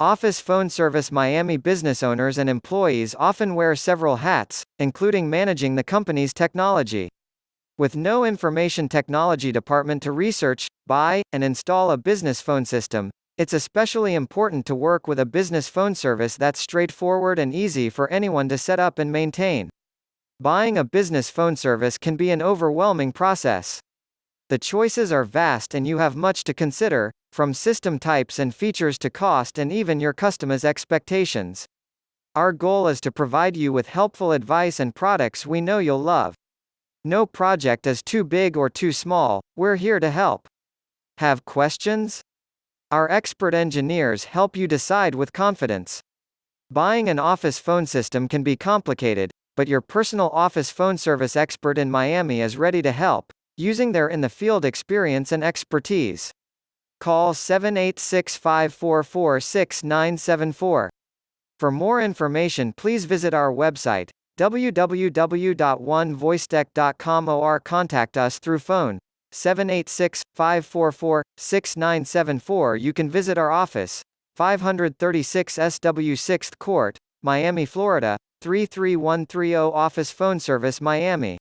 Office phone service Miami business owners and employees often wear several hats, including managing the company's technology. With no information technology department to research, buy, and install a business phone system, it's especially important to work with a business phone service that's straightforward and easy for anyone to set up and maintain. Buying a business phone service can be an overwhelming process. The choices are vast and you have much to consider, from system types and features to cost and even your customers' expectations. Our goal is to provide you with helpful advice and products we know you'll love. No project is too big or too small, we're here to help. Have questions? Our expert engineers help you decide with confidence. Buying an office phone system can be complicated, but your personal office phone service expert in Miami is ready to help, using their in-the-field experience and expertise. Call 786-544-6974. For more information, please visit our website, www.onevoicetech.com, or contact us through phone 786-544-6974. You can visit our office, 536 SW 6th Court, Miami, Florida, 33130. Office phone service Miami.